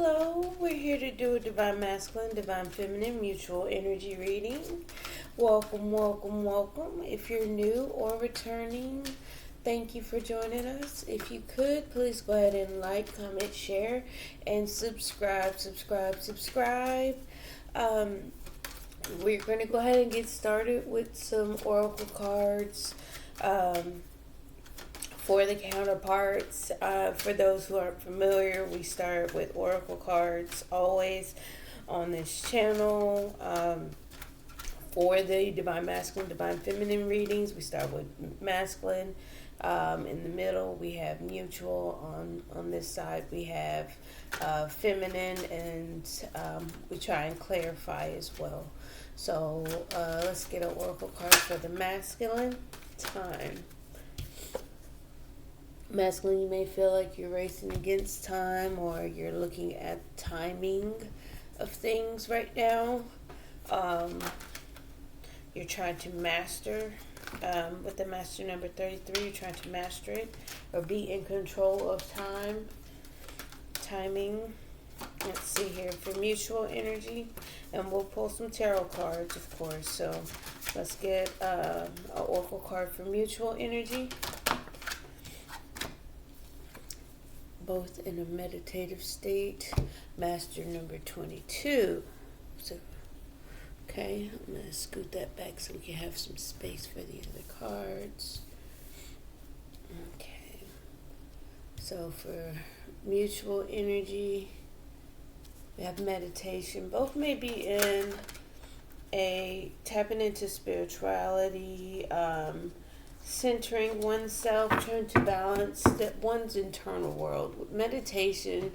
Hello, we're here to do a Divine Masculine, Divine Feminine mutual energy reading. Welcome, welcome, welcome. If you're new or returning, thank you for joining us. If you could, please go ahead and like, comment, share, and subscribe. We're going to go ahead and get started with some oracle cards. For the counterparts, for those who aren't familiar, we start with oracle cards always on this channel. For the Divine Masculine, Divine Feminine readings, we start with masculine. In the middle, we have mutual. On this side, we have feminine, and we try and clarify as well. So let's get an oracle card for the masculine. Time. Masculine, you may feel like you're racing against time, or you're looking at timing of things right now. You're trying to master, with the master number 33, you're trying to master it or be in control of timing. Let's see here for mutual energy, and we'll pull some tarot cards, of course. So let's get an oracle card for mutual energy. Both in a meditative state. Master number 22. So, okay, I'm going to scoot that back so we can have some space for the other cards. Okay. So for mutual energy, we have meditation. Both may be in a tapping into spirituality, centering oneself, trying to balance that one's internal world. With meditation,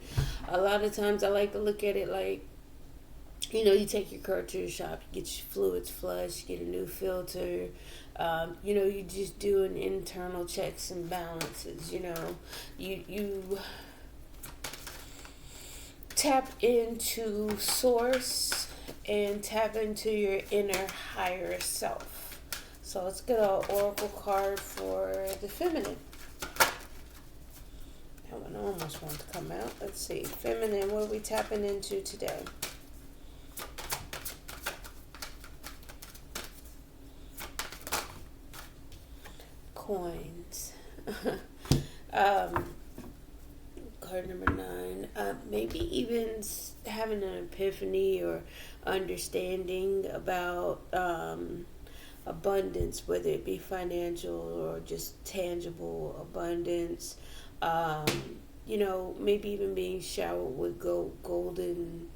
a lot of times I like to look at it like, you take your car to the shop, you get your fluids flushed, you get a new filter, you just do an internal checks and balances, you tap into source and tap into your inner higher self. So let's get an oracle card for the feminine. That one almost wants to come out. Let's see. Feminine, what are we tapping into today? Coins. Card number 9. Maybe even having an epiphany or understanding about abundance, whether it be financial or just tangible abundance. Maybe even being showered with golden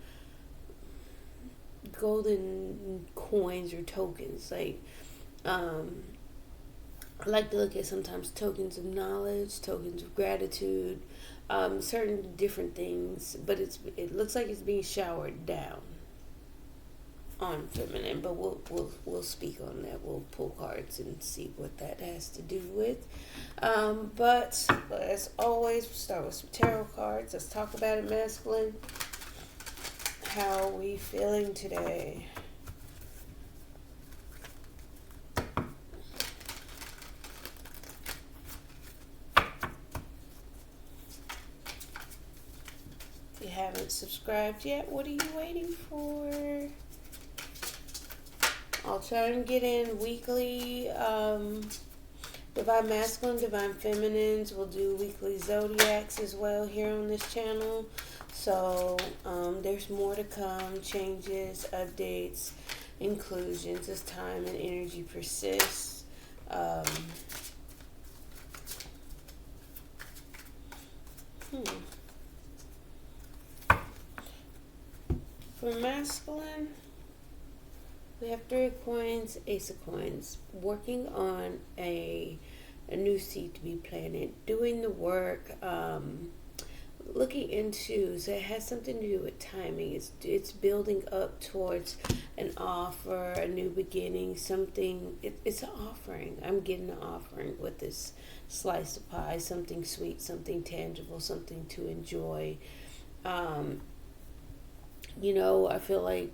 coins or tokens. Like, I like to look at sometimes tokens of knowledge, tokens of gratitude, certain different things, but it looks like it's being showered down on feminine, but we'll speak on that. We'll pull cards and see what that has to do with. But as always, we'll start with some tarot cards. Let's talk about it, masculine. How are we feeling today? If you haven't subscribed yet, what are you waiting for? I'll try and get in weekly Divine Masculine, Divine Feminines. We'll do weekly Zodiacs as well here on this channel. So there's more to come. Changes, updates, inclusions as time and energy persists. For masculine, we have 3 of coins, Ace of coins, working on a new seed to be planted, doing the work, looking into, so it has something to do with timing. It's building up towards an offer, a new beginning, something. It's an offering. I'm getting an offering with this slice of pie, something sweet, something tangible, something to enjoy. I feel like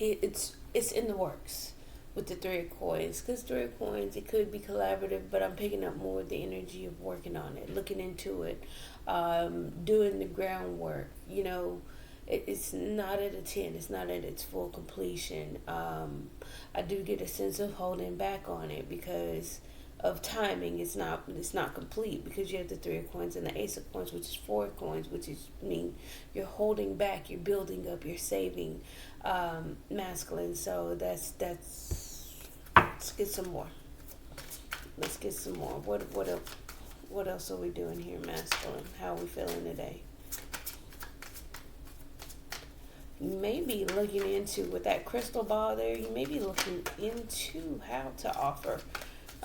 it's in the works with the 3 of coins, because 3 of coins, it could be collaborative, but I'm picking up more of the energy of working on it, looking into it, doing the groundwork, it's not at a 10. It's not at its full completion. I do get a sense of holding back on it because of timing. It's not complete because you have the 3 of coins and the ace of coins, which is 4 of coins, which is mean you're holding back, you're building up, you're saving, masculine. So that's let's get some more. Let's get some more. What else are we doing here, masculine? How are we feeling today? You may be looking into, with that crystal ball there, you may be looking into how to offer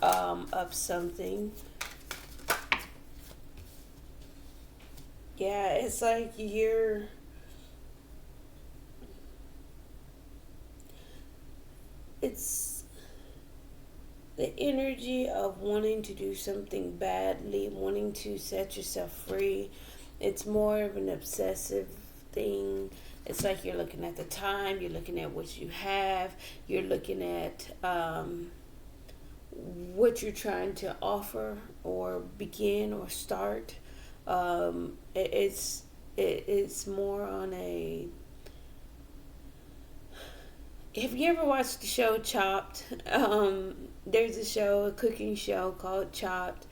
up something. Yeah, it's like it's the energy of wanting to do something badly, wanting to set yourself free. It's more of an obsessive thing. It's like you're looking at the time, you're looking at what you have, you're looking at what you're trying to offer or begin or start. It's more on a. Have you ever watched the show Chopped? There's a cooking show called Chopped,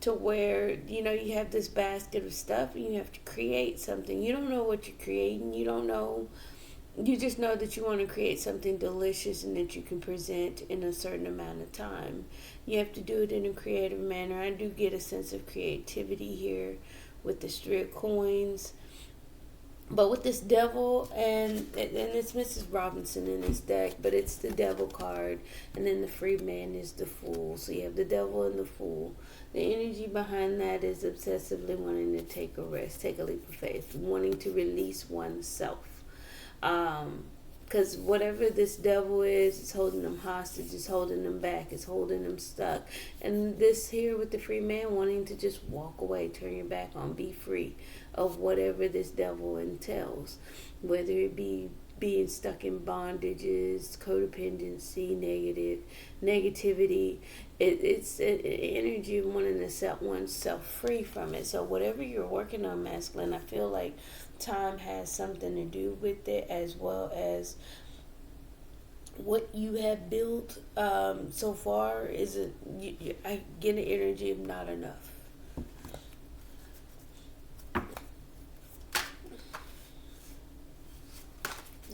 to where you have this basket of stuff and you have to create something. You don't know what you're creating. You don't know. You just know that you want to create something delicious and that you can present in a certain amount of time. You have to do it in a creative manner. I do get a sense of creativity here with the 3 of coins. But with this devil, and it's Mrs. Robinson in this deck, but it's the devil card, and then the free man is the fool. So you have the devil and the fool. The energy behind that is obsessively wanting to take a risk, take a leap of faith, wanting to release oneself. Because whatever this devil is, it's holding them hostage, it's holding them back, it's holding them stuck. And this here with the free man, wanting to just walk away, turn your back on, be free of whatever this devil entails, whether it be being stuck in bondages, codependency, negativity. It's an energy of wanting to set oneself free from it. So whatever you're working on, masculine, I feel like time has something to do with it, as well as what you have built so far. I get an energy of not enough.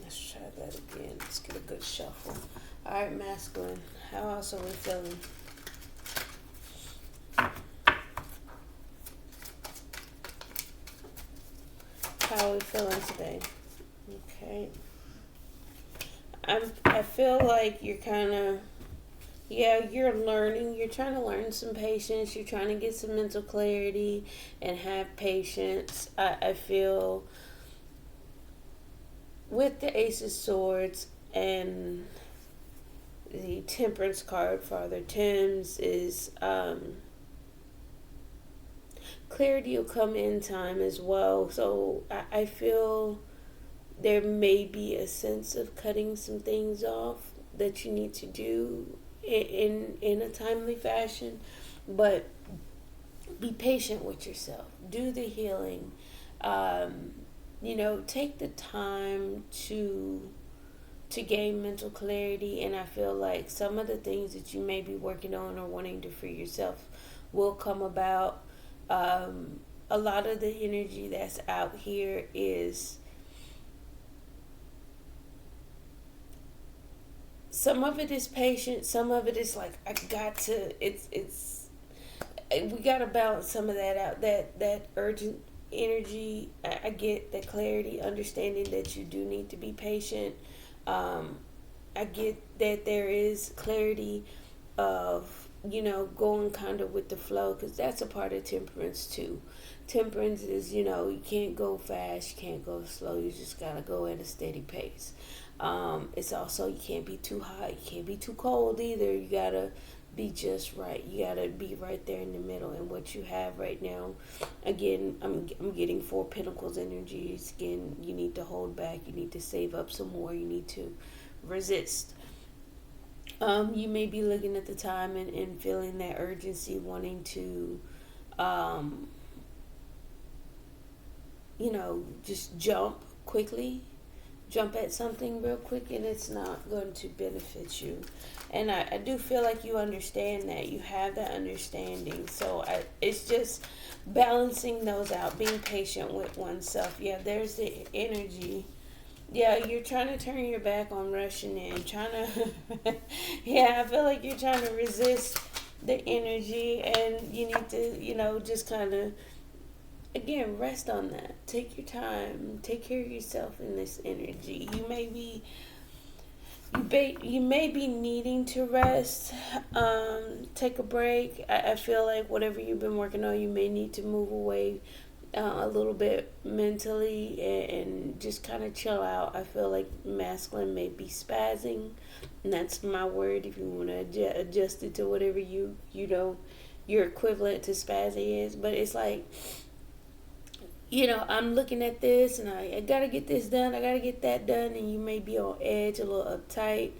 Let's try that again. Let's get a good shuffle. All right, masculine, how else are we feeling? How are we feeling today? Okay. I feel like you're kind of, you're learning. You're trying to learn some patience. You're trying to get some mental clarity and have patience. I feel with the Ace of Swords and the Temperance card, Father Tim's, is clarity will come in time as well. So I feel there may be a sense of cutting some things off that you need to do in a timely fashion, but be patient with yourself. Do the healing. Take the time to gain mental clarity, and I feel like some of the things that you may be working on or wanting to free yourself will come about. A lot of the energy that's out here is, some of it is patient, some of it is like, we got to balance some of that out, that urgent energy. I get that clarity, understanding that you do need to be patient. I get that there is clarity of, going kind of with the flow, because that's a part of temperance too. Temperance is, you can't go fast, you can't go slow, you just gotta go at a steady pace. It's also, you can't be too hot, you can't be too cold either. You gotta be just right. You gotta be right there in the middle. And what you have right now, again, I'm getting 4 Pentacles energies. Again, you need to hold back, you need to save up some more, you need to resist. You may be looking at the time and feeling that urgency, wanting to, just jump quickly, jump at something real quick, and it's not going to benefit you. And I do feel like you understand that. You have that understanding. So it's just balancing those out, being patient with oneself. Yeah, there's the energy. Yeah, you're trying to turn your back on rushing in, trying to, yeah, I feel like you're trying to resist the energy, and you need to, just kind of, again, rest on that. Take your time, take care of yourself in this energy. You may be needing to rest, take a break. I feel like whatever you've been working on, you may need to move away a little bit mentally, and just kind of chill out. I feel like masculine may be spazzing, and that's my word if you want to adjust it to whatever your equivalent to spazzy is. But it's like, I'm looking at this and I gotta get this done, I gotta get that done, and you may be on edge, a little uptight.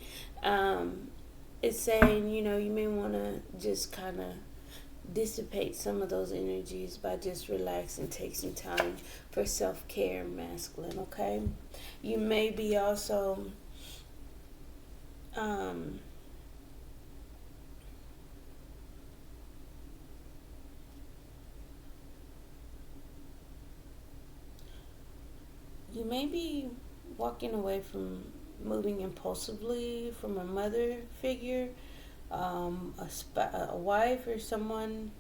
It's saying, you may want to just kind of dissipate some of those energies by just relaxing, take some time for self-care, masculine, okay? You may be also you may be walking away from moving impulsively from a mother figure, a wife, or someone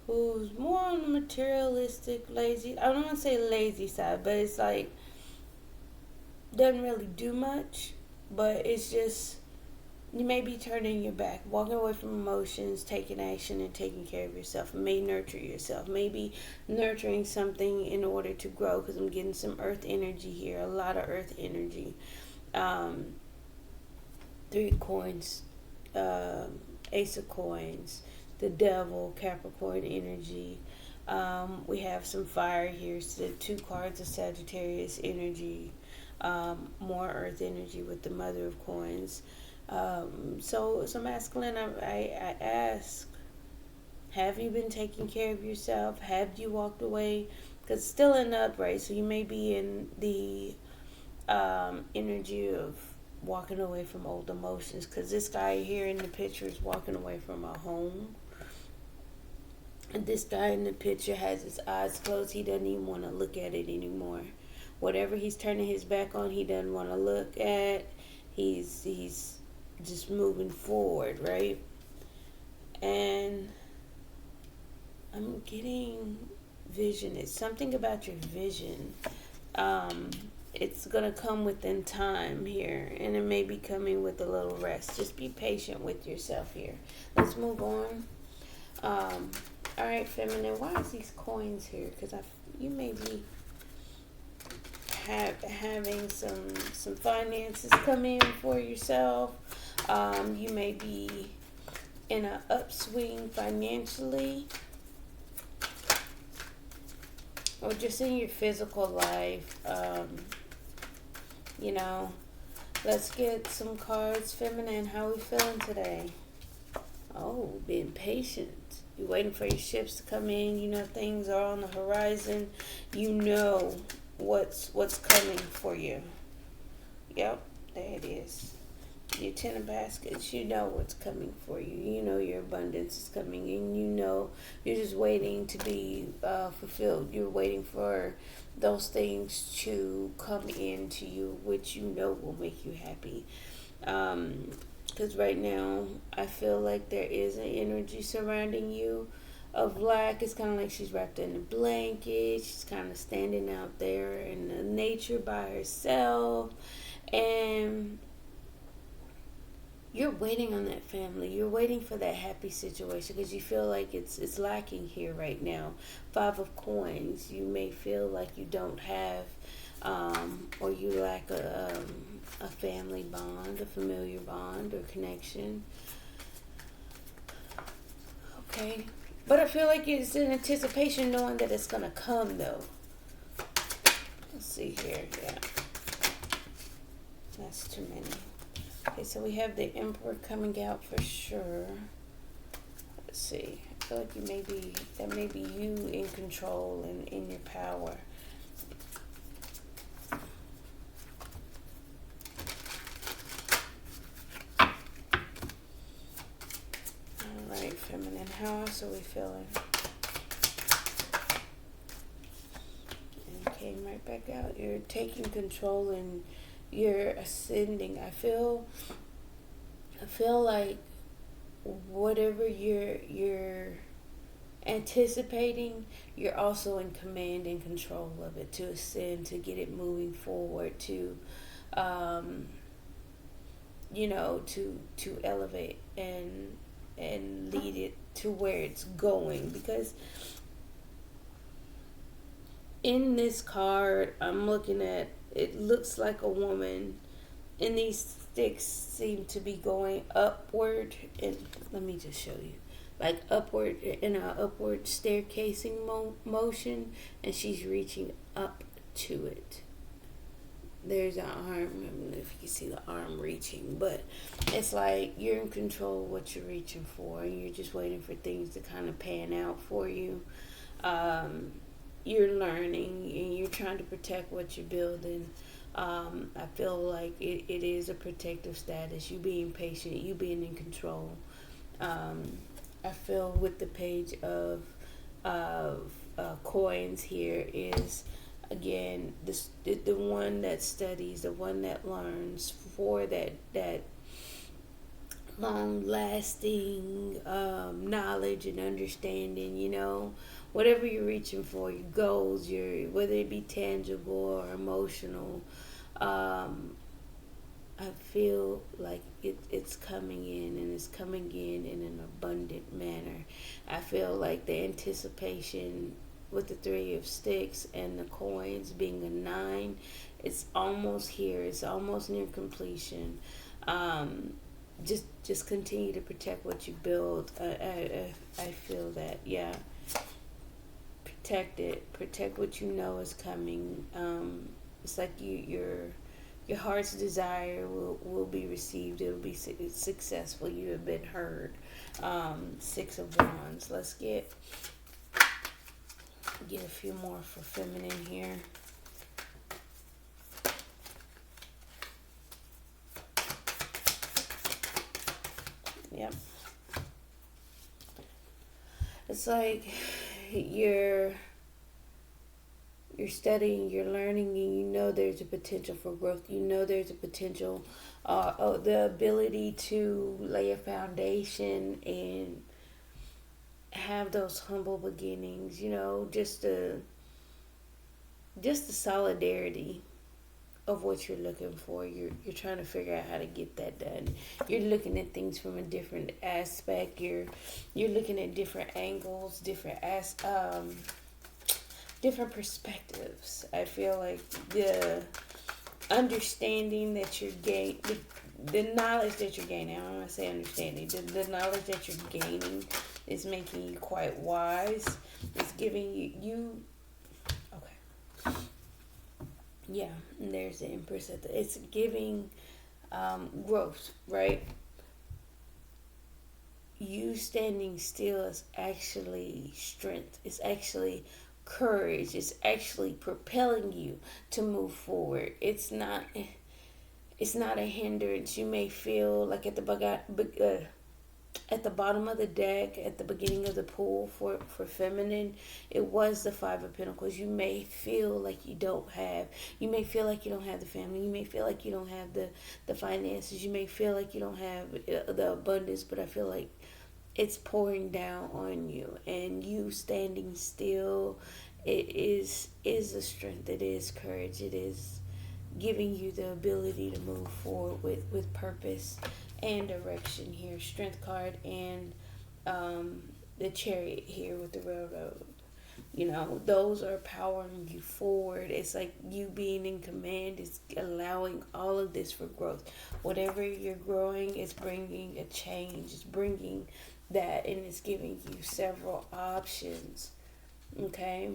who's more on the materialistic, lazy. I don't want to say lazy side, but it's like doesn't really do much. But it's just you may be turning your back, walking away from emotions, taking action, and taking care of yourself. May nurture yourself. Maybe nurturing something in order to grow, because I'm getting some earth energy here, a lot of earth energy. 3 coins, Ace of Coins, the Devil, Capricorn energy. We have some fire here, so 2 cards of Sagittarius energy, more earth energy with the Mother of Coins. So masculine, I ask, have you been taking care of yourself? Have you walked away? Because it's still in the upright, so you may be in the energy of walking away from old emotions, because this guy here in the picture is walking away from a home, and this guy in the picture has his eyes closed. He doesn't even want to look at it anymore. Whatever he's turning his back on, he doesn't want to look at. He's just moving forward, right? And I'm getting vision. It's something about your vision. It's going to come within time here, and it may be coming with a little rest. Just be patient with yourself here. Let's move on. All right, feminine, why is these coins here? Because you may be having some finances come in for yourself. You may be in an upswing financially, or just in your physical life. Let's get some cards. Feminine, how are we feeling today? Oh, being patient. You're waiting for your ships to come in. Things are on the horizon. What's coming for you. Yep, there it is. Your 10 of baskets, what's coming for you. Your abundance is coming, and you're just waiting to be fulfilled. You're waiting for those things to come into you, which will make you happy. Because right now, I feel like there is an energy surrounding you of lack. It's kind of like she's wrapped in a blanket. She's kind of standing out there in the nature by herself, and you're waiting on that family. You're waiting for that happy situation, because you feel like it's lacking here right now. 5 of Coins. You may feel like you don't have, or you lack a family bond, a familiar bond or connection. Okay. But I feel like it's in anticipation, knowing that it's going to come, though. Let's see here. Yeah. That's too many. Okay, so we have the Emperor coming out for sure. Let's see. I feel like that may be you in control and in your power. How else are we feeling? And came right back out. You're taking control and you're ascending. I feel like whatever you're anticipating, you're also in command and control of it, to ascend, to get it moving forward, to to elevate and lead it to where it's going. Because in this card I'm looking at, it looks like a woman, and these sticks seem to be going upward. And let me just show you, like upward, in a upward staircasing motion, and she's reaching up to it. There's an arm. I don't know if you can see the arm reaching, but it's like you're in control of what you're reaching for, and you're just waiting for things to kind of pan out for you. You're learning, and you're trying to protect what you're building. I feel like it is a protective status. You being patient, you being in control. I feel with the page of coins here is, again, the one that studies, the one that learns, for that long lasting knowledge and understanding. Whatever you're reaching for, your goals, whether it be tangible or emotional. I feel like it's coming in, and it's coming in an abundant manner. I feel like the anticipation with the 3 of sticks and the coins being a 9, it's almost here. It's almost near completion. Just continue to protect what you build. I feel that, yeah. Protect it. Protect what you know is coming. It's like your heart's desire will be received. It will be successful. You have been heard. 6 of Wands. Let's get a few more for feminine here. Yep. It's like you're studying, you're learning, and you know there's a potential for growth. You know there's a potential, the ability to lay a foundation and have those humble beginnings. Just the solidarity of what you're looking for. You're trying to figure out how to get that done. You're looking at things from a different aspect. You're looking at different angles, different perspectives. I feel like the understanding that you're gaining, the knowledge that you're gaining, I don't want to say understanding, the knowledge that you're gaining is making you quite wise. It's giving you okay. Yeah, and there's the Empress it's giving growth, right? You standing still is actually strength. It's actually courage. It's actually propelling you to move forward. It's not a hindrance. You may feel like at the bottom of the deck, at the beginning of the pool for feminine, it was the 5 of Pentacles. You may feel like you may feel like you don't have the family. You may feel like you don't have the finances. You may feel like you don't have the abundance, but I feel like it's pouring down on you, and you standing still, it is a strength. It is courage. It is giving you the ability to move forward with purpose and direction here. Strength card and the Chariot here with the Railroad. Those are powering you forward. It's like you being in command is allowing all of this for growth. Whatever you're growing, it's bringing a change. It's bringing that, and it's giving you several options. Okay?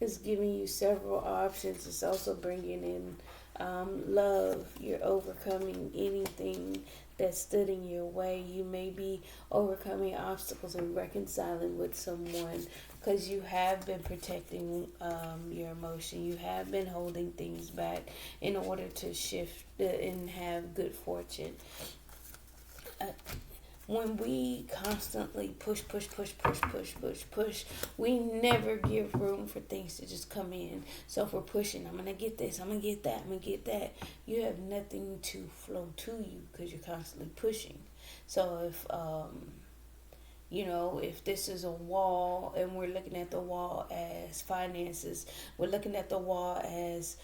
It's giving you several options. It's also bringing in love. You're overcoming anything that stood in your way. You may be overcoming obstacles and reconciling with someone because you have been protecting your emotion. You have been holding things back in order to shift and have good fortune. when we constantly push, we never give room for things to just come in. So if we're pushing, I'm gonna get this, I'm gonna get that, I'm gonna get that, you have nothing to flow to you because you're constantly pushing. So if this is a wall and we're looking at the wall as finances, we're looking at the wall as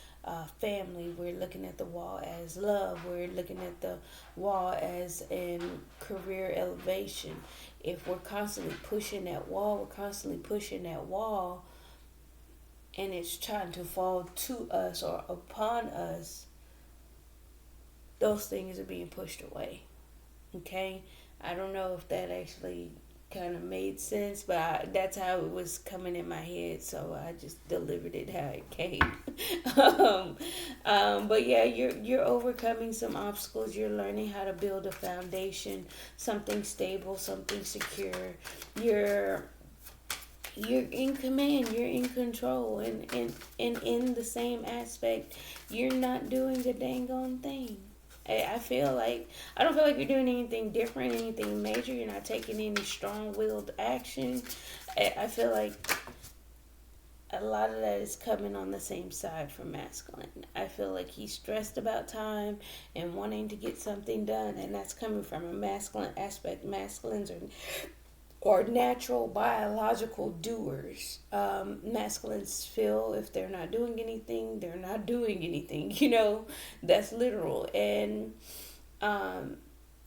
family, we're looking at the wall as love, we're looking at the wall as in career elevation. If we're constantly pushing that wall, and it's trying to fall to us or upon us, those things are being pushed away. Okay? I don't know if that actually kind of made sense, but that's how it was coming in my head, so I just delivered it how it came. But yeah, you're overcoming some obstacles. You're learning how to build a foundation, something stable, something secure. You're you're in command, you're in control, and in the same aspect, you're not doing the dang on thing. I feel like I don't feel like you're doing anything different, anything major. You're not taking any strong-willed action. I feel like a lot of that is coming on the same side for masculine. I feel like he's stressed about time and wanting to get something done, and that's coming from a masculine aspect. Masculines are or natural biological doers. Masculines feel if they're not doing anything, they're not doing anything. That's literal. And um,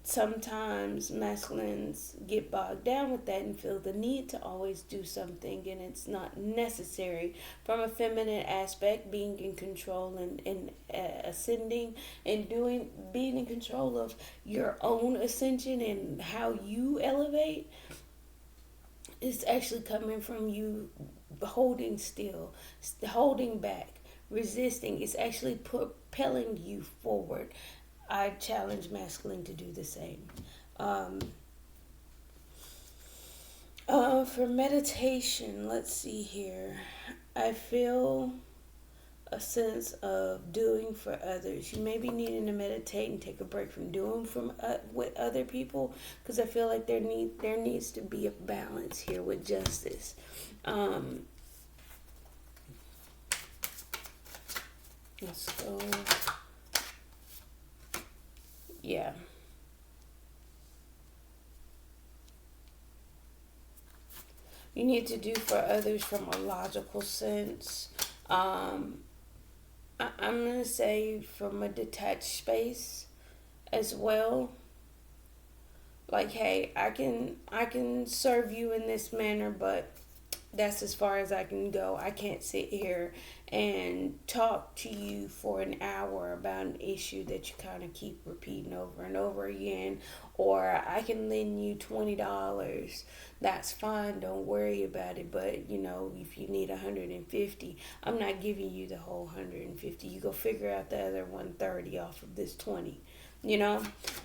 sometimes masculines get bogged down with that and feel the need to always do something, and it's not necessary. From a feminine aspect, being in control and ascending and being in control of your own ascension and how you elevate, it's actually coming from you holding still, holding back, resisting. It's actually propelling you forward. I challenge masculine to do the same. Um, for meditation, let's see here. I feel a sense of doing for others. You may be needing to meditate and take a break from doing from with other people, because I feel like there needs to be a balance here with justice. Let's go. Yeah. You need to do for others from a logical sense. Um, I'm gonna say from a detached space as well. Like, hey, I can serve you in this manner, but that's as far as I can go. I can't sit here and talk to you for an hour about an issue that you kind of keep repeating over and over again. Or I can lend you $20. That's fine. Don't worry about it. But if you need 150, I'm not giving you the whole 150. You go figure out the other 130 off of this 20.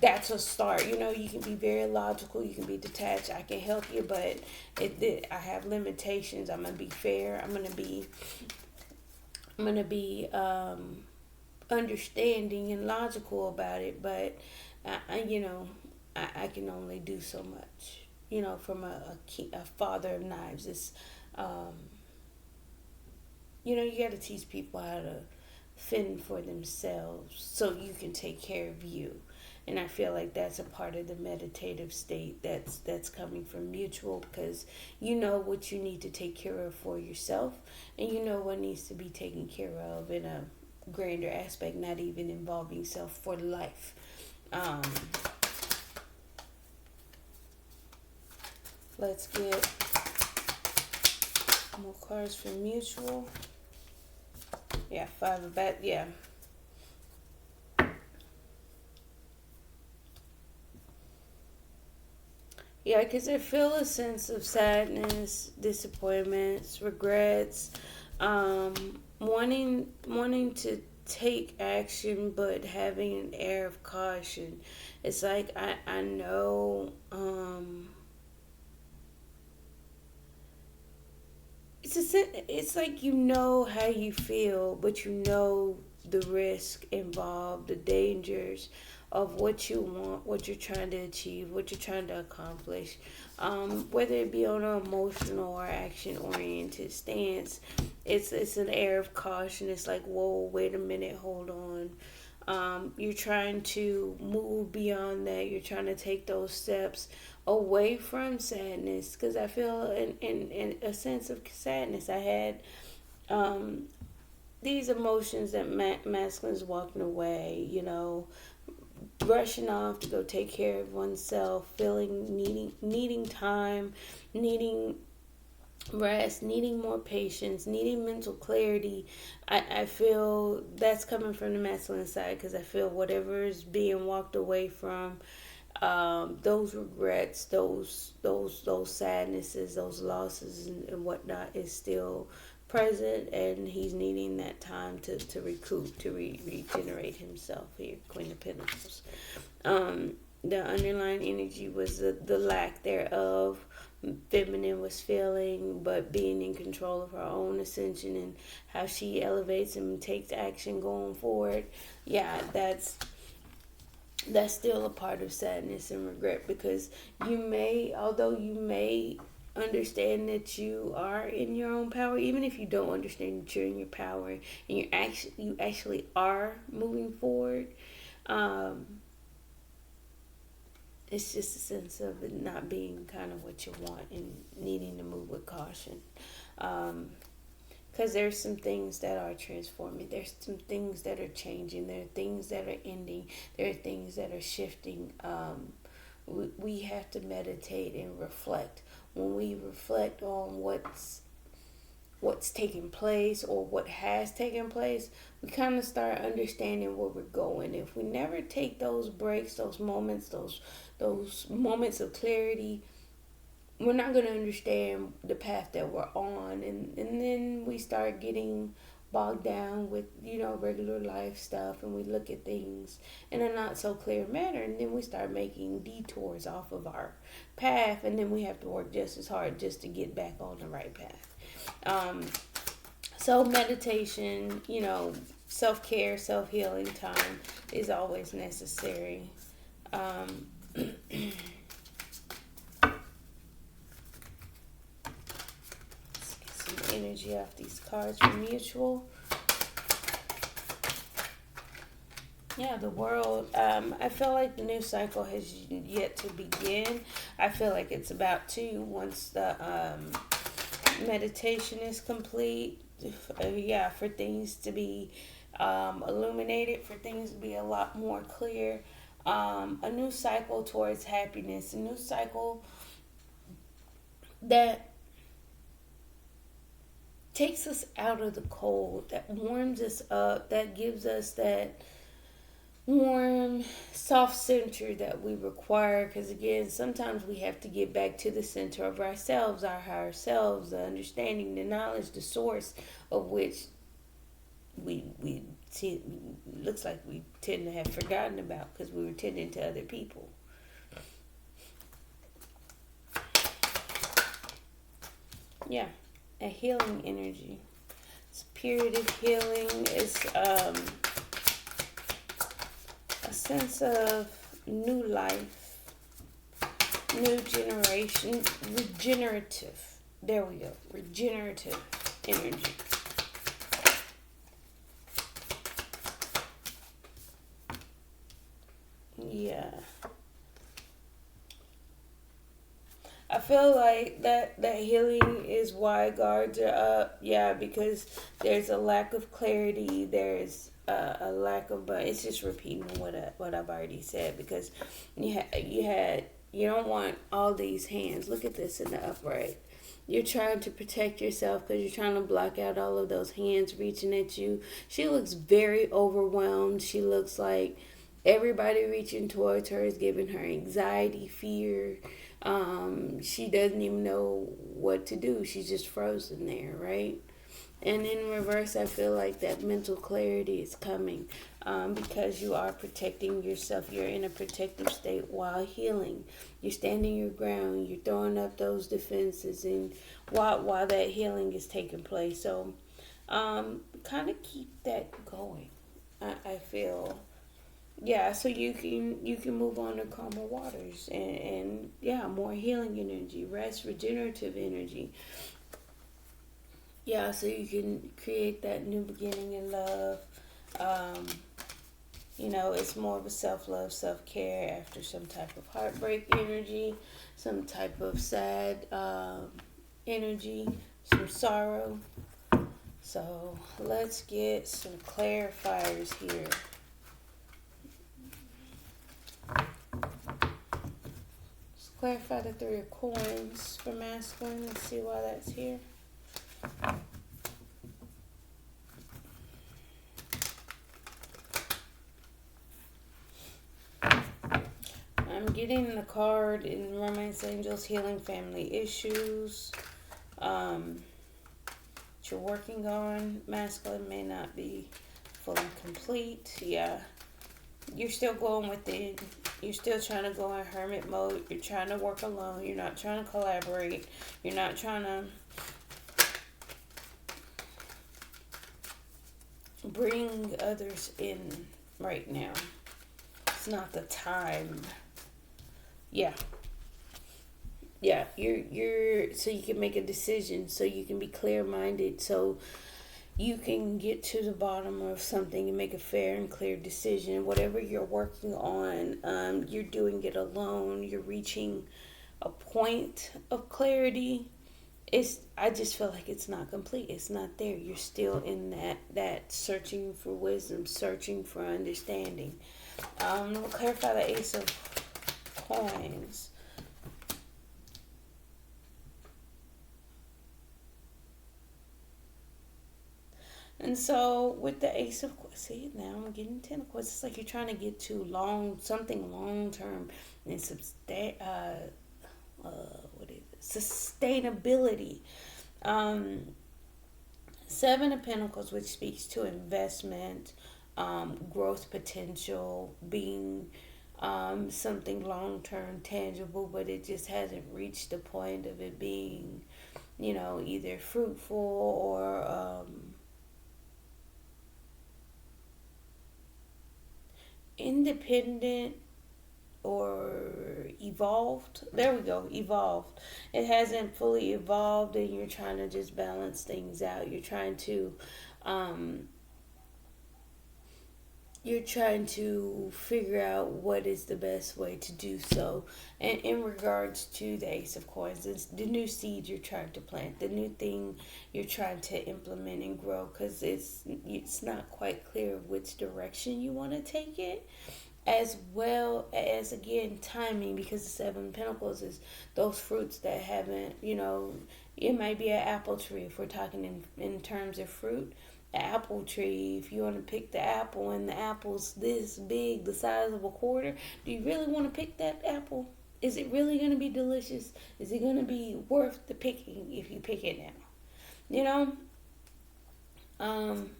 That's a start. You can be very logical, you can be detached. I can help you, but I have limitations. I'm gonna be fair. I'm gonna be understanding and logical about it, but I can only do so much. From a father of knives, it's you got to teach people how to fend for themselves so you can take care of you. And I feel like that's a part of the meditative state that's coming from mutual, because you know what you need to take care of for yourself, and you know what needs to be taken care of in a grander aspect, not even involving self, for life. um, let's get more cards for mutual. Yeah, five of bat. Yeah. Yeah, because I feel a sense of sadness, disappointments, regrets, wanting to take action, but having an air of caution. It's like I know. It's like you know how you feel, but you know the risk involved, the dangers of what you want, what you're trying to achieve, what you're trying to accomplish, whether it be on an emotional or action oriented stance. It's an air of caution. It's like, whoa, wait a minute, hold on. You're trying to move beyond that. You're trying to take those steps away from sadness, because I feel in a sense of sadness. I had these emotions that masculine's walking away, rushing off to go take care of oneself, feeling needing time, needing rest, needing more patience, needing mental clarity. I feel that's coming from the masculine side, because I feel whatever is being walked away from, those regrets, those sadnesses, those losses and whatnot is still present, and he's needing that time to recoup, to regenerate himself here, Queen of Pentacles. The underlying energy was the lack thereof. Feminine was feeling, but being in control of her own ascension and how she elevates and takes action going forward. Yeah, that's still a part of sadness and regret, because although you may understand that you are in your own power, even if you don't understand that you're in your power and you actually are moving forward, it's just a sense of it not being kind of what you want and needing to move with caution. Because there's some things that are transforming. There's some things that are changing. There are things that are ending. There are things that are shifting. We have to meditate and reflect. When we reflect on what's taking place or what has taken place, we kind of start understanding where we're going. If we never take those breaks, those moments of clarity, we're not going to understand the path that we're on, and then we start getting bogged down with regular life stuff, and we look at things in a not so clear manner, and then we start making detours off of our path, and then we have to work just as hard just to get back on the right path. So meditation, self-care, self-healing time is always necessary. Energy off these cards for mutual. Yeah, the world. I feel like the new cycle has yet to begin. I feel like it's about to, once the meditation is complete. For things to be illuminated, for things to be a lot more clear. A new cycle towards happiness. A new cycle that takes us out of the cold, that warms us up, that gives us that warm, soft center that we require. Because again, sometimes we have to get back to the center of ourselves, our higher selves, the understanding, the knowledge, the source of which looks like we tend to have forgotten about because we were tending to other people. Yeah. A healing energy. It's a period of healing. It's a sense of new life, new generation, regenerative. There we go. Regenerative energy. Yeah. I feel like that healing is why guards are up. Yeah, because there's a lack of clarity. There's a lack of, but it's just repeating what I've already said, because you don't want all these hands. Look at this in the upright. You're trying to protect yourself because you're trying to block out all of those hands reaching at you. She looks very overwhelmed. She looks like everybody reaching towards her is giving her anxiety, fear. She doesn't even know what to do. She's just frozen there, right? And in reverse, I feel like that mental clarity is coming because you are protecting yourself. You're in a protective state while healing. You're standing your ground. You're throwing up those defenses, and while that healing is taking place. So, kind of keep that going. I feel. Yeah, so you can move on to calmer waters and yeah, more healing energy, rest, regenerative energy. Yeah, so you can create that new beginning in love. Um, it's more of a self love, self care after some type of heartbreak energy, some type of sad energy, some sorrow. So let's get some clarifiers here. Let's clarify the three of coins for masculine and see why that's here. I'm getting the card in Romance Angels healing family issues. Um, that you're working on. Masculine may not be fully complete. Yeah. You're still going within. You're still trying to go in hermit mode. You're trying to work alone. You're not trying to collaborate. You're not trying to bring others in right now. It's not the time. Yeah. Yeah, you're so you can make a decision, so you can be clear minded, so you can get to the bottom of something and make a fair and clear decision. Whatever you're working on, you're doing it alone. You're reaching a point of clarity. I just feel like it's not complete. It's not there. You're still in that searching for wisdom, searching for understanding. We'll clarify the Ace of Coins. And so with the Ace of see, now I'm getting Ten of Coins. It's like you're trying to get to something long term and what is it? Sustainability. Um, Seven of Pentacles, which speaks to investment, growth potential, being something long term, tangible, but it just hasn't reached the point of it being, either fruitful or independent or evolved. There we go, evolved. It hasn't fully evolved, and you're trying to just balance things out. Um, you're trying to figure out what is the best way to do so. And in regards to the Ace of Coins, it's the new seed you're trying to plant, the new thing you're trying to implement and grow, because it's not quite clear which direction you want to take it, as well as again timing, because the Seven of Pentacles is those fruits that haven't, it might be an apple tree if we're talking in terms of fruit. An apple tree, if you want to pick the apple and the apple's this big, the size of a quarter, do you really want to pick that apple? Is it really going to be delicious? Is it going to be worth the picking if you pick it now? You know, um,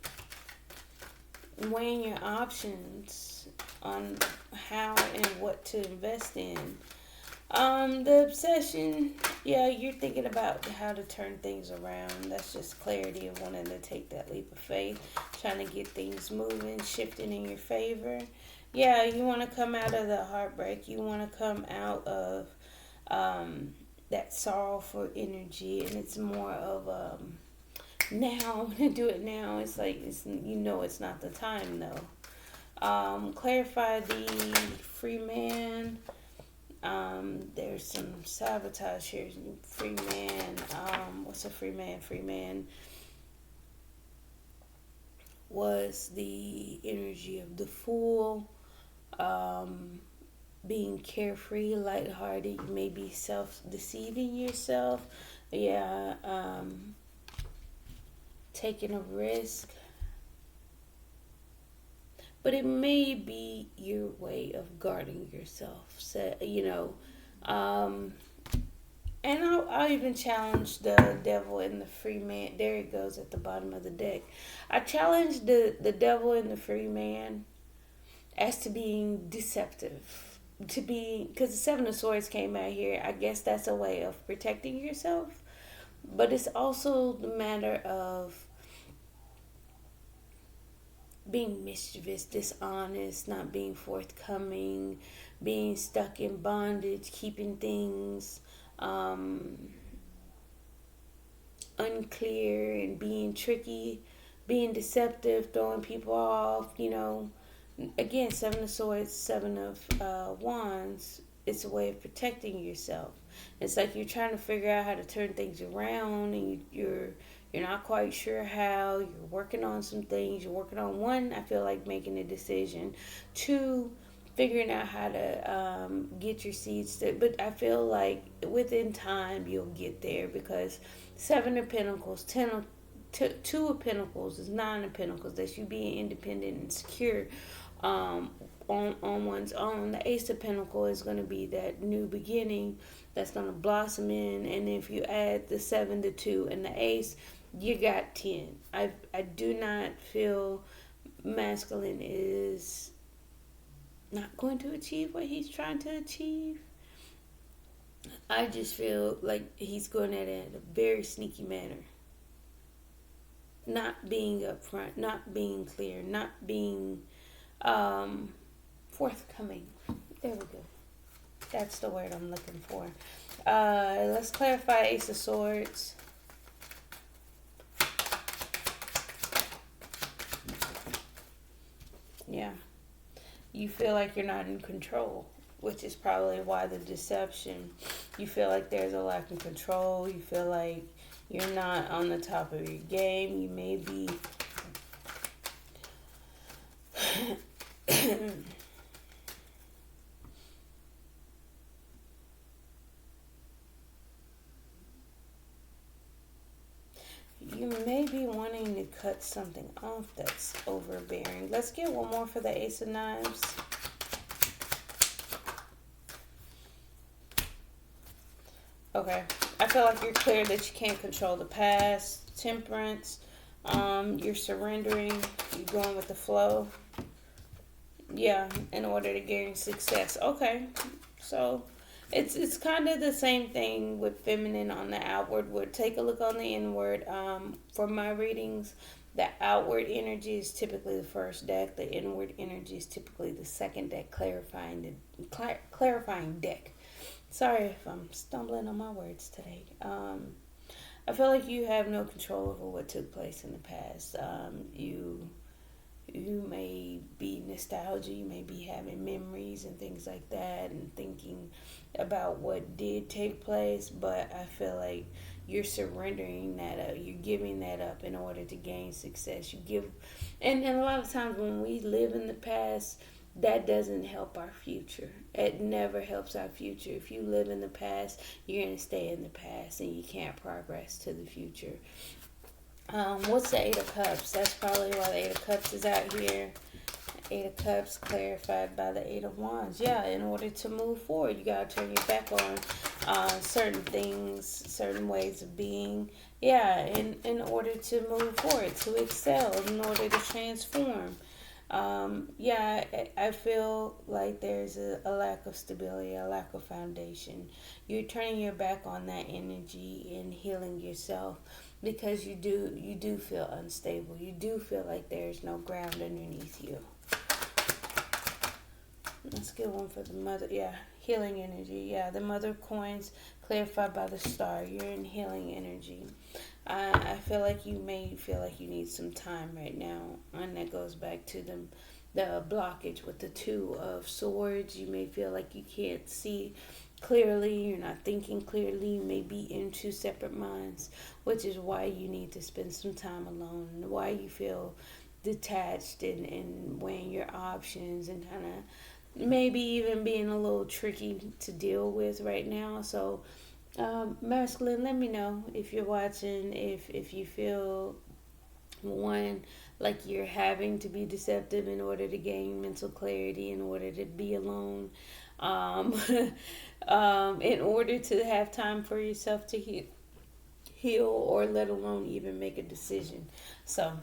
weighing your options on how and what to invest in. The obsession, yeah, you're thinking about how to turn things around. That's just clarity of wanting to take that leap of faith, trying to get things moving, shifting in your favor. Yeah, you want to come out of the heartbreak. You want to come out of that sorrowful energy, and it's more of now. I'm gonna do it now. It's like it's not the time though. Clarify the free man. There's some sabotage here. Free man. What's a free man? Free man was the energy of the fool. Being carefree, lighthearted. You may be self-deceiving yourself. Yeah. Taking a risk. But it may be your way of guarding yourself. So, and I'll even challenge the devil and the free man. There it goes at the bottom of the deck. I challenge the devil and the free man as to being deceptive. Because the Seven of Swords came out here. I guess that's a way of protecting yourself. But it's also the matter of being mischievous, dishonest, not being forthcoming, being stuck in bondage, keeping things unclear, and being tricky, being deceptive, throwing people off, Again, Seven of Swords, Seven of Wands, it's a way of protecting yourself. It's like you're trying to figure out how to turn things around, and you're not quite sure how. You're working on some things. You're working on one, I feel like making a decision. Two, figuring out how to get your seeds. But I feel like within time you'll get there, because Seven of Pentacles, Two of Pentacles is Nine of Pentacles. That's you being independent and secure on one's own. The Ace of Pentacles is going to be that new beginning that's going to blossom in. And if you add the 7, the 2, and the Ace, you got 10. I do not feel masculine is not going to achieve what he's trying to achieve. I just feel like he's going at it in a very sneaky manner. Not being upfront, not being clear, not being forthcoming. There we go. That's the word I'm looking for. Let's clarify Ace of Swords. Yeah. You feel like you're not in control, which is probably why the deception. You feel like there's a lack of control. You feel like you're not on the top of your game. You may be you may be wanting to cut something off that's overbearing. Let's get one more for the Ace of Knives. Okay. I feel like you're clear that you can't control the past. Temperance. You're surrendering. You're going with the flow. Yeah, in order to gain success. Okay. So it's kind of the same thing with feminine on the outward. Would take a look on the inward. For my readings, the outward energy is typically the first deck. The inward energy is typically the second deck, clarifying deck. Sorry if I'm stumbling on my words today. I feel like you have no control over what took place in the past. You may be nostalgia, you may be having memories and things like that, and thinking about what did take place, but I feel like you're surrendering that up. You're giving that up in order to gain success. And a lot of times when we live in the past, that doesn't help our future. It never helps our future. If you live in the past, you're going to stay in the past, and you can't progress to the future. What's the Eight of Cups? That's probably why the Eight of Cups is out here. Eight of Cups clarified by the Eight of Wands. Yeah, in order to move forward, you got to turn your back on certain things, certain ways of being. Yeah, in order to move forward, to excel, in order to transform. I feel like there's a lack of stability, a lack of foundation. You're turning your back on that energy and healing yourself, because you do feel unstable. You do feel like there's no ground underneath you. Let's get one for the mother. Yeah, healing energy. Yeah, the Mother of Coins clarified by the Star. You're in healing energy. I feel like you may feel like you need some time right now, and that goes back to the blockage with the Two of Swords. You may feel like you can't see clearly, you're not thinking clearly, you may be in two separate minds, which is why you need to spend some time alone, why you feel detached and weighing your options, and kind of maybe even being a little tricky to deal with right now. So masculine, let me know if you're watching, if you feel one, like you're having to be deceptive in order to gain mental clarity, in order to be alone, in order to have time for yourself to heal, or let alone even make a decision. So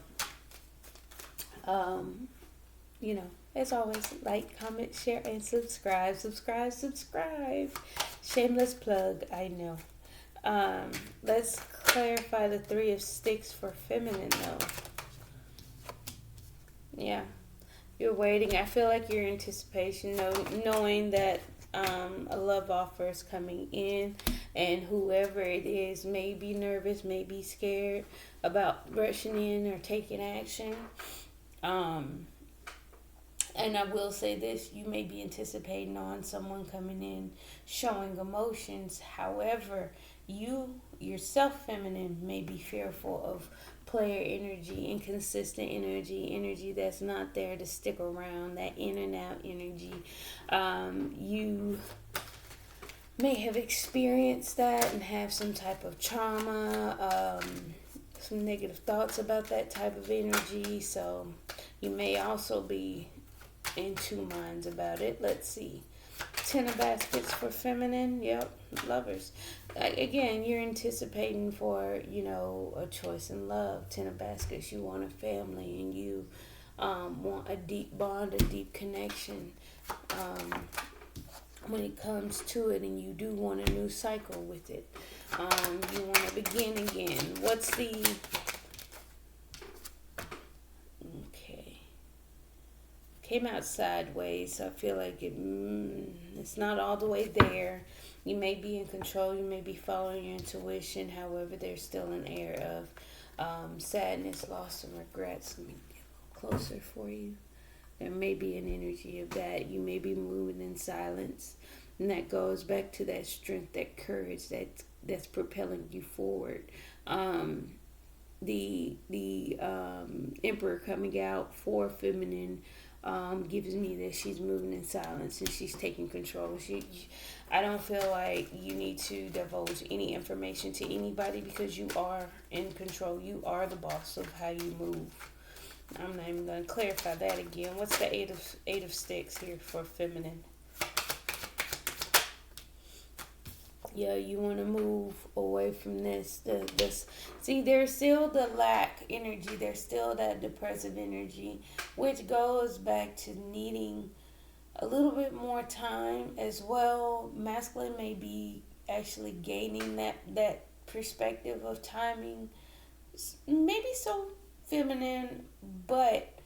as always, like, comment, share, and subscribe. Shameless plug, I know. Let's clarify the Three of Sticks for feminine, though. Yeah. You're waiting. I feel like your anticipation, knowing that a love offer is coming in, and whoever it is may be nervous, may be scared about rushing in or taking action. Um, and I will say this: you may be anticipating on someone coming in showing emotions. However, you yourself, feminine, may be fearful of player energy, inconsistent energy that's not there to stick around, that in and out energy. You may have experienced that and have some type of trauma, some negative thoughts about that type of energy. So you may also be in two minds about it. Let's see. Ten of baskets for feminine. Yep, lovers. Again, you're anticipating for, a choice in love. Ten of baskets. You want a family, and you want a deep bond, a deep connection. When it comes to it, and you do want a new cycle with it. You want to begin again. What's the okay? Came out sideways, so I feel like it's not all the way there. You may be in control, you may be following your intuition. However, there's still an air of sadness, loss, and regrets. Let me get a little closer for you. There may be an energy of that. You may be moving in silence, and that goes back to that strength, that courage that's propelling you forward. The Emperor coming out for feminine gives me that she's moving in silence and she's taking control. I don't feel like you need to divulge any information to anybody, because you are in control. You are the boss of how you move. I'm not even going to clarify that again. What's the eight of sticks here for feminine? Yeah, you want to move away from this. See, there's still the lack energy. There's still that depressive energy, which goes back to needing a little bit more time as well. Masculine may be actually gaining that perspective of timing. Maybe so feminine, but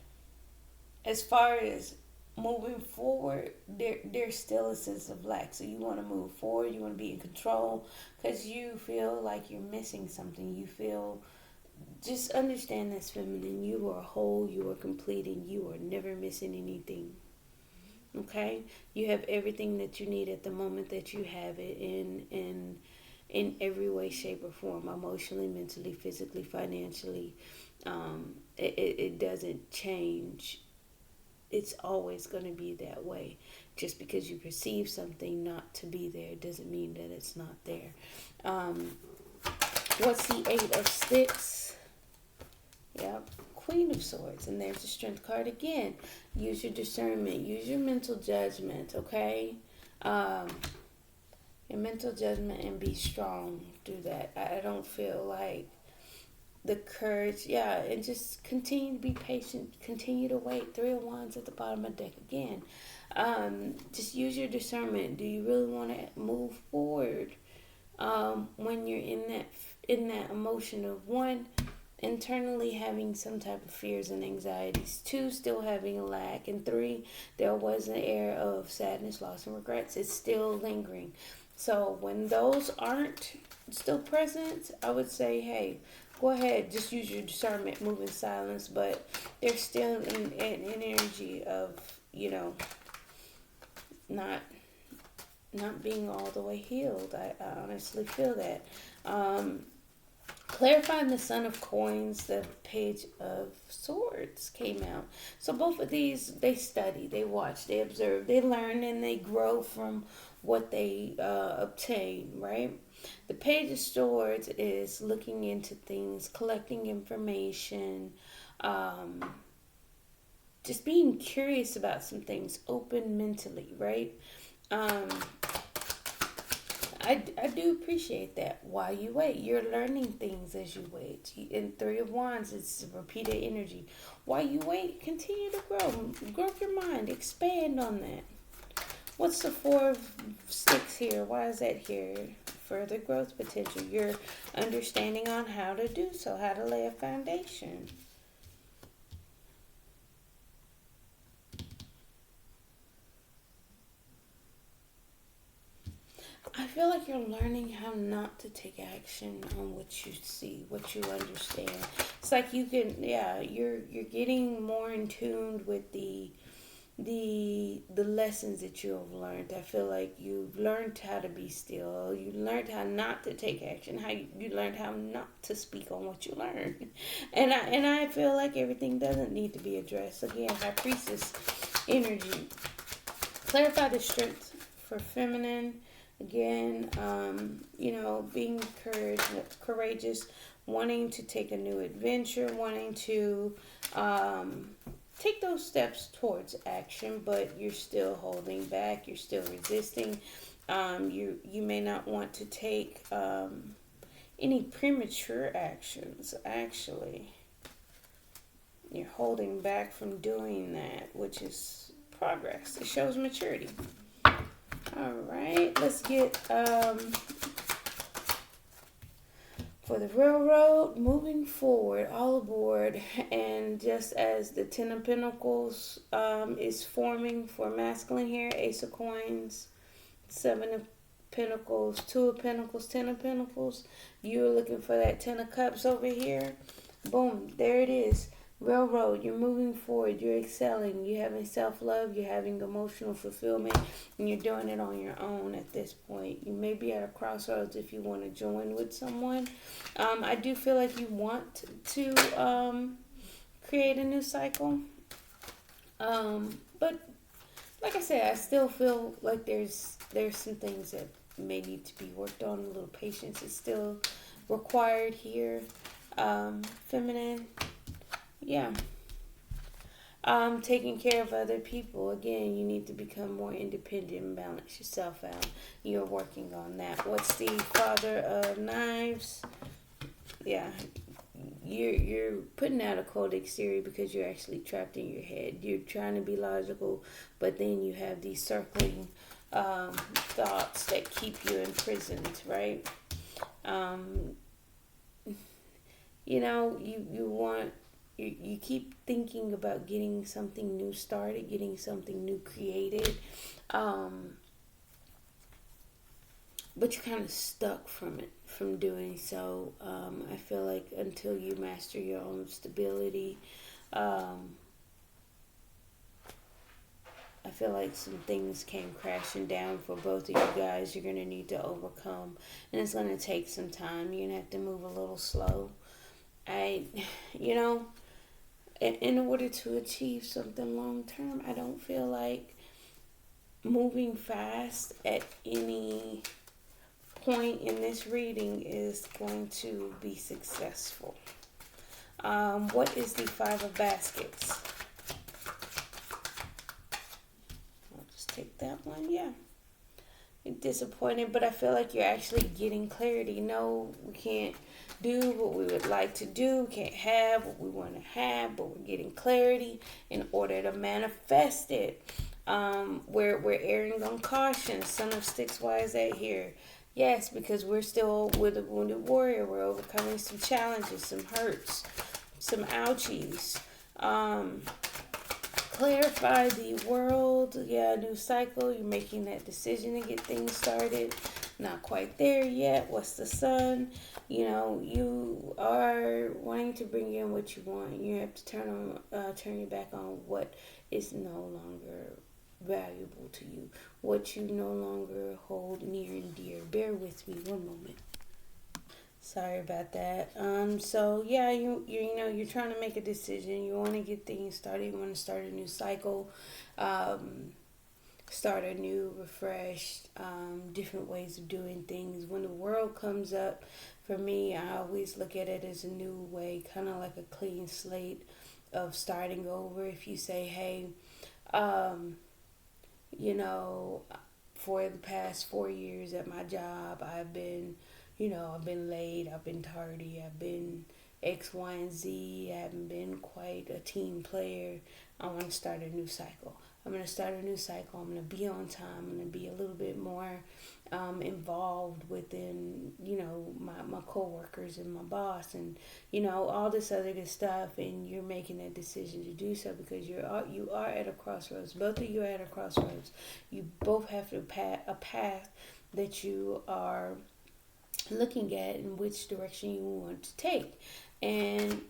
as far as moving forward, there's still a sense of lack. So you want to move forward, you want to be in control, because you feel like you're missing something. You feel, just understand this, feminine. You are whole, you are complete, and you are never missing anything. Okay? You have everything that you need at the moment that you have it in every way, shape, or form, emotionally, mentally, physically, financially. It doesn't change. It's always going to be that way. Just because you perceive something not to be there doesn't mean that it's not there. What's the Eight of Sticks? Yep. Queen of Swords. And there's the Strength card again. Use your discernment. Use your mental judgment, okay? Your mental judgment, and be strong. Do that. I don't feel like the courage, and just continue to be patient, continue to wait. Three of Wands at the bottom of the deck again. Just use your discernment. Do you really want to move forward when you're in that emotion of, one, internally having some type of fears and anxieties, two, still having a lack, and three, there was an air of sadness, loss, and regrets. It's still lingering. So when those aren't still present, I would say, hey, go ahead, just use your discernment, move in silence, but there's still an energy of, not being all the way healed. I honestly feel that. Clarifying the Son of Coins, the Page of Swords came out. So both of these, they study, they watch, they observe, they learn, and they grow from what they obtain, right? The Page of Swords is looking into things, collecting information, just being curious about some things, open mentally, right? I do appreciate that. While you wait, you're learning things as you wait. In Three of Wands, it's repeated energy. While you wait, continue to grow your mind, expand on that. What's the Four of Sticks here? Why is that here? Further growth potential. You're understanding on how to do so, how to lay a foundation. feel like you're learning how not to take action on what you see, what you understand. It's like you can, yeah, you're getting more in tune with the lessons that you have learned. I feel like you've learned how to be still. You learned how not to take action. You learned how not to speak on what you learned. And I feel like everything doesn't need to be addressed. Again, High Priestess energy. Clarify the strength for feminine. Again, being courageous, wanting to take a new adventure, wanting to take those steps towards action, but you're still holding back, you're still resisting. You may not want to take any premature actions, actually. You're holding back from doing that, which is progress. It shows maturity. All right, let's get for the railroad, moving forward, all aboard. And just as the Ten of Pentacles is forming for masculine here, Ace of Coins, Seven of Pentacles, Two of Pentacles, Ten of Pentacles, you're looking for that Ten of Cups over here. Boom, there it is. Railroad, you're moving forward, you're excelling, you're having self-love, you're having emotional fulfillment, and you're doing it on your own at this point. You may be at a crossroads if you want to join with someone. I do feel like you want to create a new cycle. But like I said, I still feel like there's some things that may need to be worked on. A little patience is still required here. Feminine. Yeah. Taking care of other people. Again, you need to become more independent and balance yourself out. You're working on that. What's the Father of Knives? Yeah. You're putting out a cold exterior because you're actually trapped in your head. You're trying to be logical, but then you have these circling thoughts that keep you imprisoned, right? You keep thinking about getting something new started, getting something new created, but you're kind of stuck from doing so. I feel like until you master your own stability, I feel like some things came crashing down for both of you guys. You're going to need to overcome, and it's going to take some time. You're going to have to move a little slow. In order to achieve something long term, I don't feel like moving fast at any point in this reading is going to be successful. What is the Five of Baskets? I'll just take that one. Yeah. You're disappointed, but I feel like you're actually getting clarity. No, we can't do what we would like to do. We can't have what we want to have, but we're getting clarity in order to manifest it. We're erring on caution. Son of Sticks, why is that here? Yes, because we're still with a wounded warrior. We're overcoming some challenges, some hurts, some ouchies. Clarify the world. Yeah, new cycle. You're making that decision to get things started. Not quite there yet. What's the Sun? You are wanting to bring in what you want. You have to turn your back on what is no longer valuable to you, what you no longer hold near and dear. Bear with me one moment. Sorry about that. So yeah, you're trying to make a decision. You want to get things started. You want to start a new cycle. Start a new, refreshed, different ways of doing things. When the world comes up, for me, I always look at it as a new way, kind of like a clean slate of starting over. If you say, hey, for the past 4 years at my job, I've been late, I've been tardy, I've been X, Y, and Z, I haven't been quite a team player. I want to start a new cycle. I'm going to start a new cycle. I'm going to be on time. I'm going to be a little bit more involved within, my coworkers and my boss and, all this other good stuff. And you're making a decision to do so because you are at a crossroads. Both of you are at a crossroads. You both have a path that you are looking at and which direction you want to take. And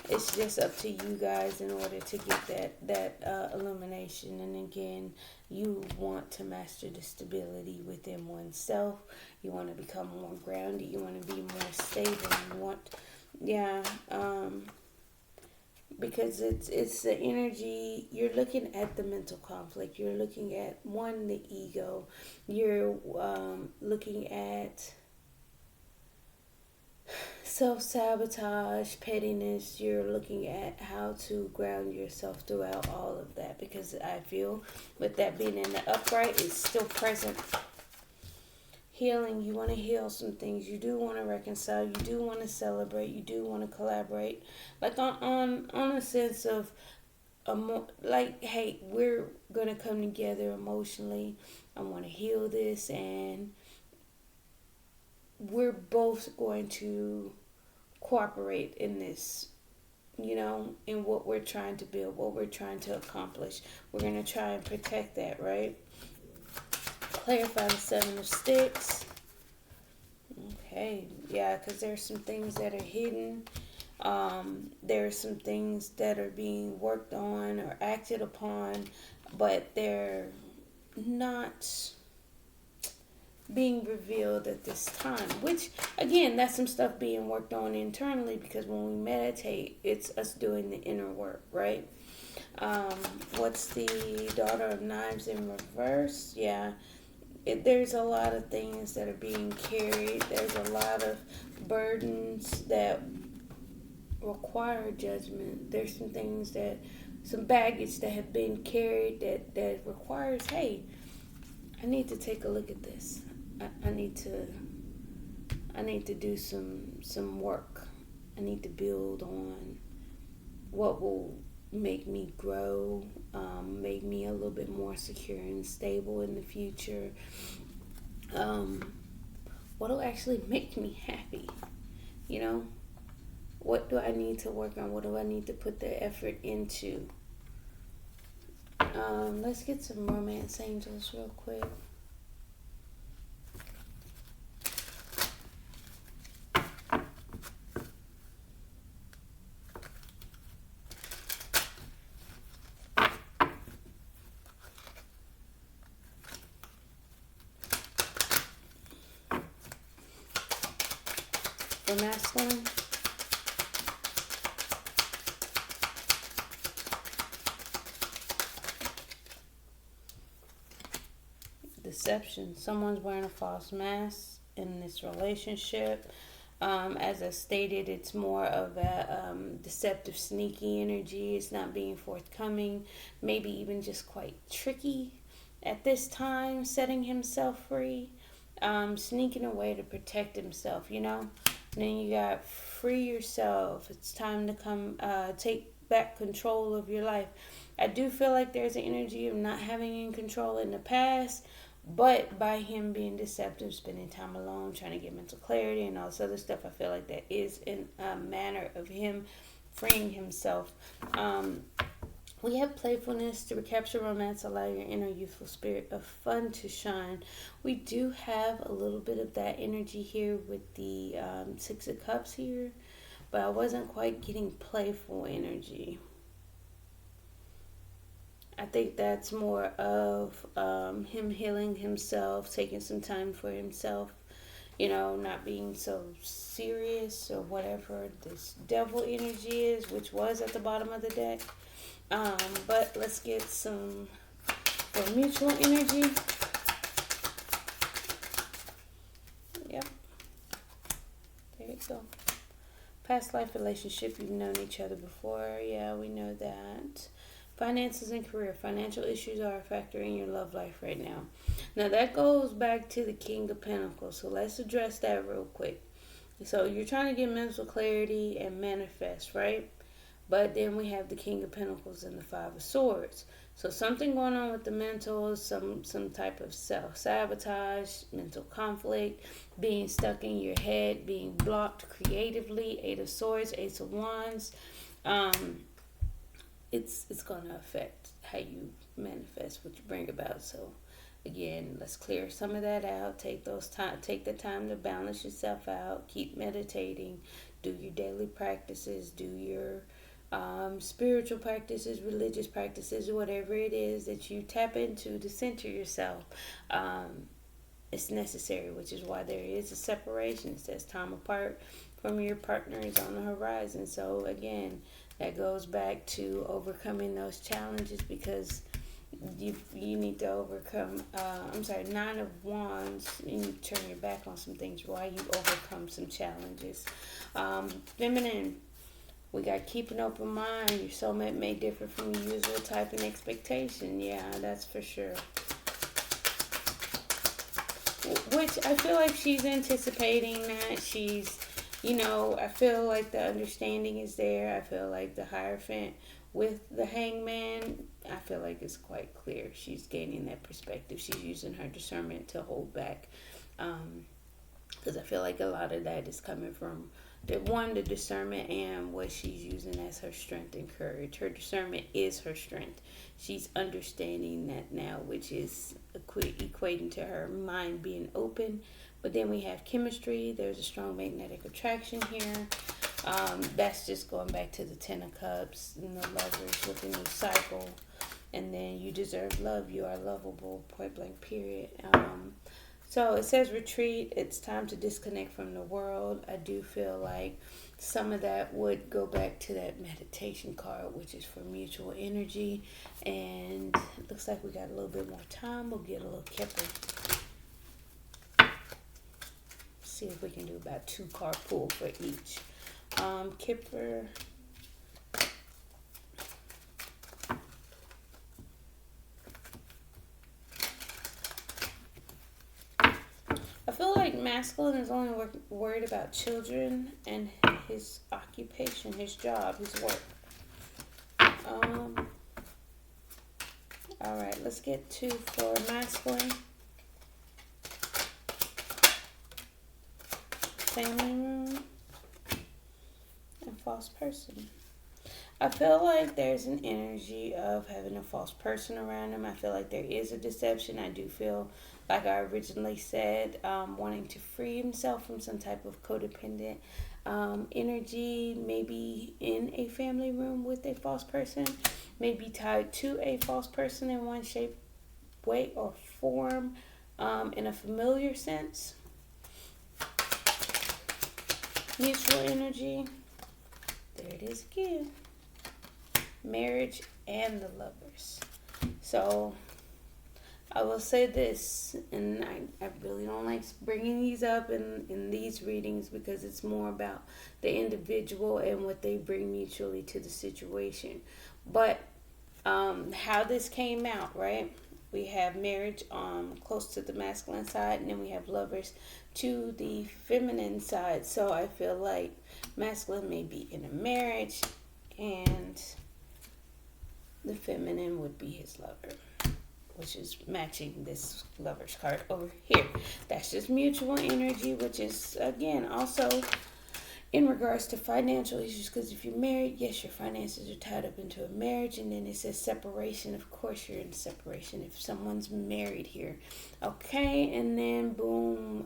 it's just up to you guys in order to get that illumination. And again, you want to master the stability within oneself. You want to become more grounded. You want to be more stable. You want, yeah, because it's the energy. You're looking at the mental conflict. You're looking at one, the ego. You're looking at self-sabotage, pettiness. You're looking at how to ground yourself throughout all of that, because I feel with that being in the upright, it's still present. Healing, you want to heal some things, you do want to reconcile, you do want to celebrate, you do want to collaborate, like on a sense of like, hey, we're gonna come together emotionally. I want to heal this, and we're both going to cooperate in this, in what we're trying to build, what we're trying to accomplish. We're going to try and protect that, right? Clarify the Seven of Sticks. Okay, yeah, because there's some things that are hidden. There's some things that are being worked on or acted upon, but they're not being revealed at this time, which again, that's some stuff being worked on internally, because when we meditate, it's us doing the inner work, right? What's the Daughter of Knives in reverse? Yeah, there's a lot of things that are being carried. There's a lot of burdens that require judgment. There's some things some baggage that have been carried that requires, hey, I need to take a look at this. I need to do some work. I need to build on what will make me grow, make me a little bit more secure and stable in the future. What will actually make me happy? What do I need to work on? What do I need to put the effort into? Let's get some romance angels real quick. For masculine. Deception. Someone's wearing a false mask in this relationship. As I stated, it's more of a deceptive, sneaky energy. It's not being forthcoming, maybe even just quite tricky at this time, setting himself free, sneaking away to protect himself, And then you got free yourself. It's time to come take back control of your life. I do feel like there's an energy of not having in control in the past, but by him being deceptive, spending time alone, trying to get mental clarity and all this other stuff, I feel like that is in a manner of him freeing himself. We have playfulness to recapture romance, allow your inner youthful spirit of fun to shine. We do have a little bit of that energy here with the Six of Cups here, but I wasn't quite getting playful energy. I think that's more of him healing himself, taking some time for himself, not being so serious or whatever this devil energy is, which was at the bottom of the deck. But let's get some for mutual energy. Yep. There you go. Past life relationship, you've known each other before. Yeah, we know that. Finances and career. Financial issues are a factor in your love life right now. Now that goes back to the King of Pentacles. So let's address that real quick. So you're trying to get mental clarity and manifest, right? But then we have the King of Pentacles and the Five of Swords. So something going on with the mental, some type of self-sabotage, mental conflict, being stuck in your head, being blocked creatively. Eight of Swords, Ace of Wands. It's going to affect how you manifest what you bring about. So Again, let's clear some of that out. Take the time to balance yourself out. Keep meditating. Do your daily practices. Do your spiritual practices, religious practices, whatever it is that you tap into to center yourself. It's necessary, which is why there is a separation. It says time apart from your partner is on the horizon. So again, that goes back to overcoming those challenges, because you need to overcome. Nine of Wands. You need to turn your back on some things while you overcome some challenges. Feminine. We got keep an open mind. Your soulmate may differ from your usual type and expectation. Yeah, that's for sure. Which I feel like she's anticipating that. I feel like the understanding is there. I feel like the Hierophant with the Hangman, I feel like it's quite clear. She's gaining that perspective. She's using her discernment to hold back. Because I feel like a lot of that is coming from the discernment and what she's using as her strength and courage. Her discernment is her strength. She's understanding that now, which is equating to her mind being open. But then we have chemistry. There's a strong magnetic attraction here. That's just going back to the Ten of Cups and the Lovers with the new cycle. And then you deserve love. You are lovable, point blank, period. So it says retreat. It's time to disconnect from the world. I do feel like some of that would go back to that meditation card, which is for mutual energy. And it looks like we got a little bit more time. We'll get a little Kipper. See if we can do about 2 card pull for each. Kipper. I feel like masculine is only worried about children and his occupation, his job, his work. All right, let's get 2 for masculine. Family room and false person. I feel like there's an energy of having a false person around him. I feel like there is a deception. I do feel, like I originally said, wanting to free himself from some type of codependent energy, maybe in a family room with a false person, maybe tied to a false person in one shape, way, or form, in a familiar sense. Mutual energy. There it is again. Marriage and the Lovers. So I will say this, and I really don't like bringing these up in these readings, because it's more about the individual and what they bring mutually to the situation. But how this came out, right? We have marriage close to the masculine side, and then we have Lovers to the feminine side. So I feel like masculine may be in a marriage, and the feminine would be his lover, which is matching this Lovers card over here. That's just mutual energy, which is, again, also in regards to financial issues, because if you're married, yes, your finances are tied up into a marriage. And then it says separation. Of course you're in separation if someone's married here. Okay, and then boom,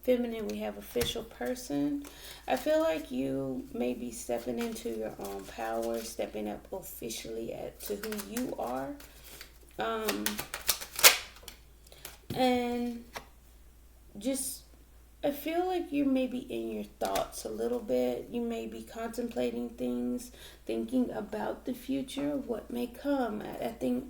feminine, we have official person. I feel like you may be stepping into your own power, stepping up officially to who you are. And just, I feel like you may be in your thoughts a little bit. You may be contemplating things, thinking about the future, what may come. I think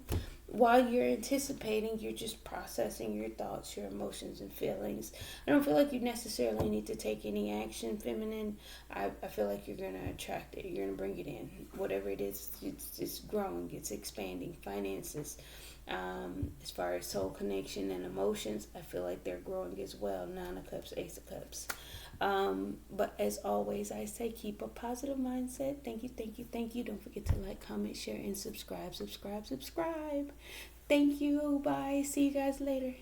while you're anticipating, you're just processing your thoughts, your emotions, and feelings. I don't feel like you necessarily need to take any action, feminine. I feel like you're going to attract it. You're going to bring it in. Whatever it is, it's growing, it's expanding. Finances. As far as soul connection and emotions, I feel like they're growing as well. 9 of Cups, Ace of Cups. But as always, I say keep a positive mindset. Thank you, thank you, thank you. Don't forget to like, comment, share, and subscribe. Thank you. Bye. See you guys later.